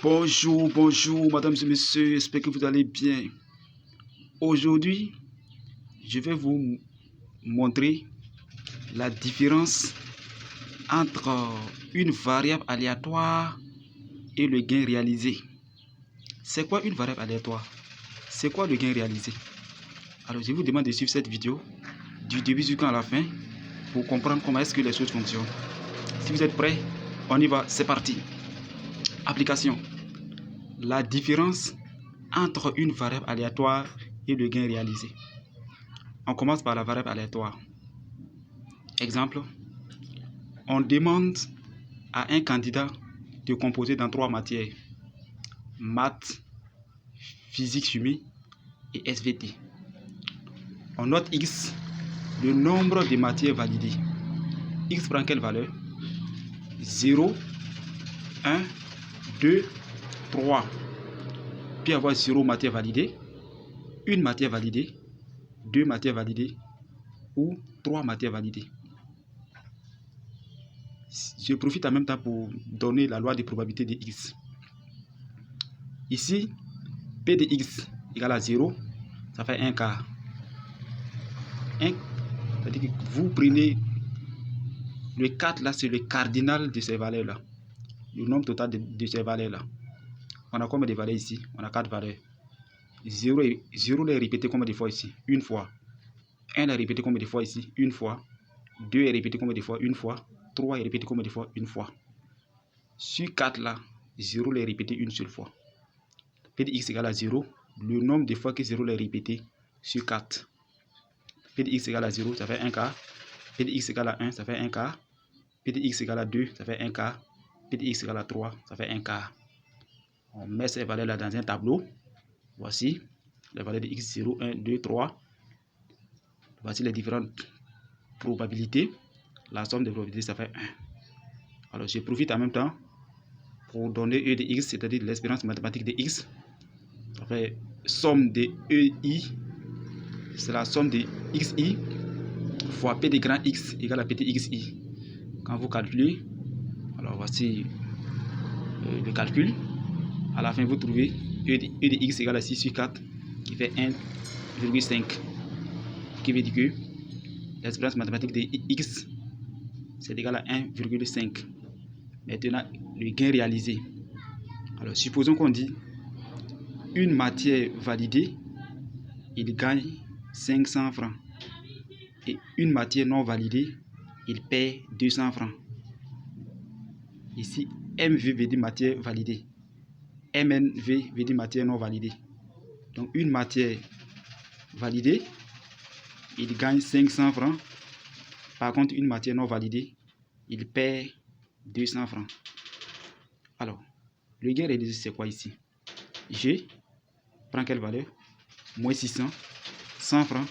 Bonjour, mesdames et messieurs, j'espère que vous allez bien. Aujourd'hui, je vais vous montrer la différence entre une variable aléatoire et le gain réalisé. C'est quoi une variable aléatoire? C'est quoi le gain réalisé? Alors, je vous demande de suivre cette vidéo du début jusqu'à la fin pour comprendre comment est-ce que les choses fonctionnent. Si vous êtes prêts, on y va, c'est parti. Application. La différence entre une variable aléatoire et le gain réalisé. On commence par la variable aléatoire. Exemple, on demande à un candidat de composer dans 3 matières: maths, physique chimie et SVT. On note X, le nombre de matières validées. X prend quelle valeur? 0, 1, 2, 3. Il peut y avoir 0 matière validée, 1 matière validée, 2 matières validées ou 3 matières validées. Je profite en même temps pour donner la loi de probabilité de X. Ici, P de X égale à 0, ça fait 1 quart. 1, c'est-à-dire que vous prenez le 4 là, c'est le cardinal de ces valeurs-là. Le nombre total de ces valeurs-là. On a combien de valeurs ici? On a 4 valeurs. 0 est répété combien de fois ici? Une fois. 1 est répété combien de fois ici? Une fois. 2 est répété combien de fois? Une fois. 3 est répété combien de fois? Une fois. Sur 4 là, 0 est répété une seule fois. P de x égale à 0, le nombre de fois que 0 est répété sur 4. P de x égale à 0, ça fait 1 quart. P de x égale à 1, ça fait 1 quart. P de x égale à 2, ça fait 1 quart. P de x égale à 3, ça fait 1 quart. On met ces valeurs-là dans un tableau. Voici les valeurs de x, 0, 1, 2, 3. Voici les différentes probabilités. La somme des probabilités, ça fait 1. Alors, je profite en même temps pour donner E de x, c'est-à-dire l'expérience mathématique de x. Ça fait somme de EI, c'est la somme de XI fois P de grand X égale à P de XI. Quand vous calculez, alors voici le calcul. À la fin, vous trouvez E de X égale à 6 sur 4 qui fait 1,5. Qui veut dire que l'expérience mathématique de X c'est égal à 1,5. Maintenant, le gain réalisé. Alors, supposons qu'on dit une matière validée, il gagne 500 francs. Et une matière non validée, il paie 200 francs. Ici, MV veut dire matière validée. MNV veut dire matière non validée. Donc, une matière validée, il gagne 500 francs. Par contre, une matière non validée, il paie 200 francs. Alors, le gain réalisé, c'est quoi ici? G prend quelle valeur? Moins 600, 100 francs,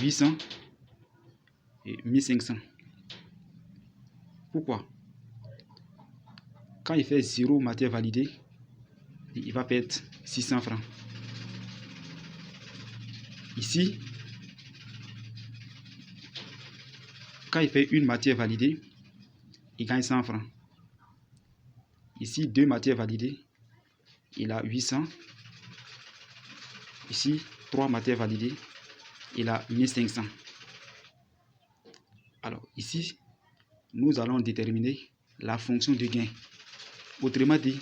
800 et 1500. Pourquoi? Quand il fait 0 matière validée, il va perdre 600 francs. Ici, quand il fait une matière validée, il gagne 100 francs. Ici, 2 matières validées, il a 800. Ici, 3 matières validées, il a 1500. Alors, ici, nous allons déterminer la fonction de gain. Autrement dit,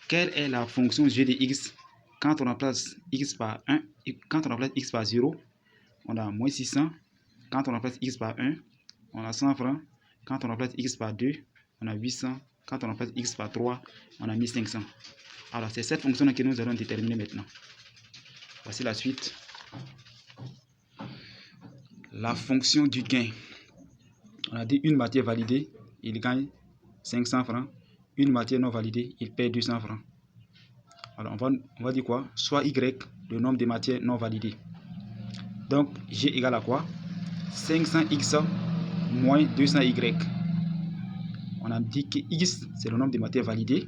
quelle est la fonction g de x quand on remplace x par 1, quand on remplace x par 0, on a moins 600. Quand on remplace x par 1, on a 100 francs. Quand on remplace x par 2, on a 800. Quand on remplace x par 3, on a 1500. Alors, c'est cette fonction-là que nous allons déterminer maintenant. Voici la suite. La fonction du gain. On a dit une matière validée, il gagne 500 francs. Une matière non validée, il perd 200 francs. Alors, on va dire quoi? Soit y, le nombre de matières non validées. Donc, g égale à quoi? 500x moins 200y. On a dit que x, c'est le nombre de matières validées.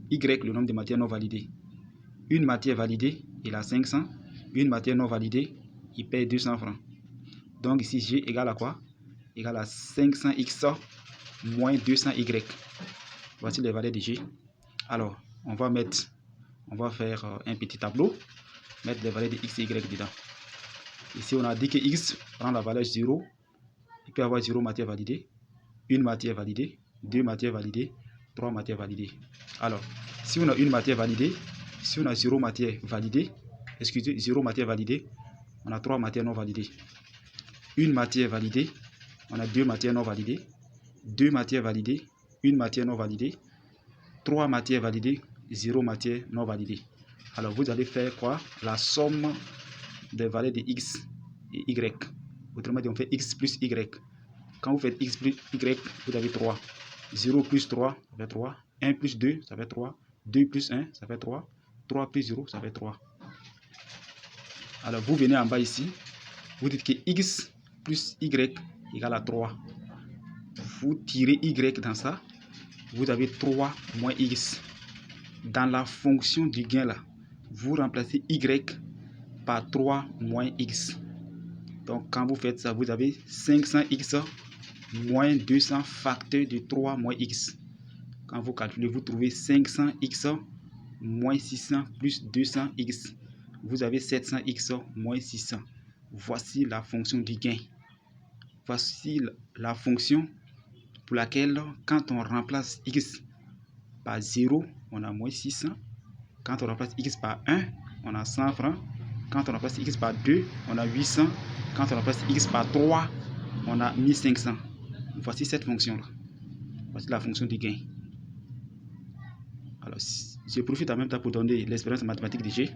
Y, le nombre de matières non validées. Une matière validée, il a 500. Une matière non validée, il paye 200 francs. Donc, ici, g égale à quoi? Égale à 500x moins 200y. Voici les valeurs de g. Alors, on va faire un petit tableau, mettre les valeurs de x et y dedans. Ici, on a dit que x prend la valeur 0. Il peut y avoir 0 matière validée, 1 matière validée, 2 matières validées, 3 matières validées. Alors, si on a une matière validée, si on a 0 matière validée, excusez, 0 matière validée, on a 3 matières non validées. Une matière validée, on a 2 matières non validées, 2 matières validées, une matière non validée, 3 matières validées, 0 matière non validée. Alors, vous allez faire quoi? La somme des valeurs de x et y. Autrement dit, on fait x plus y. Quand vous faites x plus y, vous avez 3. 0 plus 3, ça fait 3. 1 plus 2, ça fait 3. 2 plus 1, ça fait 3. 3 plus 0, ça fait 3. Alors, vous venez en bas ici. Vous dites que x plus y égale à 3. Vous tirez y dans ça. Vous avez 3 moins x. Dans la fonction du gain là, vous remplacez y par 3 moins x. Donc, quand vous faites ça, vous avez 500x moins 200 facteur de 3 moins x. Quand vous calculez, vous trouvez 500x moins 600 plus 200x. Vous avez 700x moins 600. Voici la fonction du gain. Voici la fonction pour laquelle, quand on remplace x par 0, on a moins 600. Quand on remplace x par 1, on a 100 francs. Quand on remplace x par 2, on a 800. Quand on remplace x par 3, on a 1500. Voici cette fonction-là. Voici la fonction du gain. Alors, je profite en même temps pour donner l'expérience mathématique de G.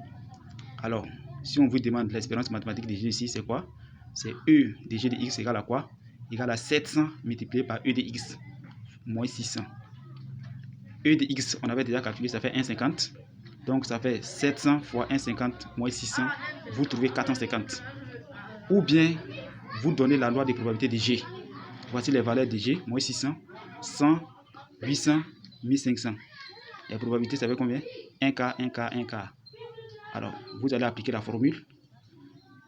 Alors, si on vous demande l'expérience mathématique de G ici, c'est quoi? C'est E de G de x égale à quoi? Égale à 700 multiplié par E de x moins 600. E de x, on avait déjà calculé, ça fait 1,50. Donc, ça fait 700 fois 1,50 moins 600. Vous trouvez 450. Ou bien, vous donnez la loi des probabilités de G. Voici les valeurs de G, moins 600, 100, 800, 1500. Les probabilités, ça fait combien? 1 quart, 1 quart, 1 quart. Alors, vous allez appliquer la formule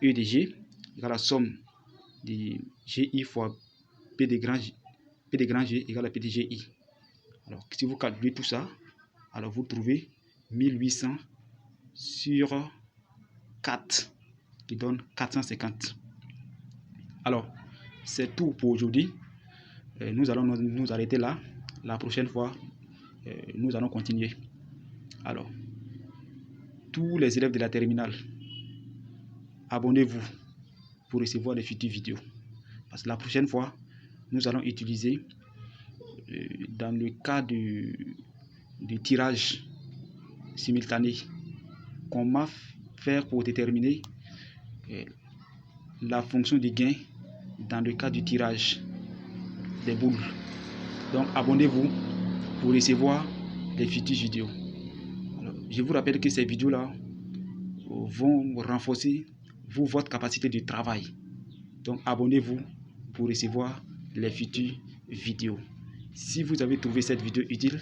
E de G égale la somme de GI fois P de grand G égale à P de GI. Alors, si vous calculez tout ça, alors vous trouvez 1800 sur 4 qui donne 450. Alors, c'est tout pour aujourd'hui. Nous allons nous arrêter là. La prochaine fois, nous allons continuer. Alors, tous les élèves de la terminale, abonnez-vous pour recevoir les futures vidéos. Parce que la prochaine fois, nous allons utiliser, dans le cas du tirage simultané, comment faire pour déterminer la fonction de gain dans le cas du tirage des boules. Donc, abonnez-vous pour recevoir les futures vidéos. Alors, je vous rappelle que ces vidéos-là vont renforcer votre capacité de travail. Donc, abonnez-vous pour recevoir les futures vidéos. Si vous avez trouvé cette vidéo utile,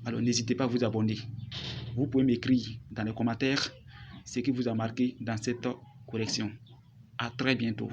alors n'hésitez pas à vous abonner. Vous pouvez m'écrire dans les commentaires ce que vous a marqué dans cette correction. À très bientôt.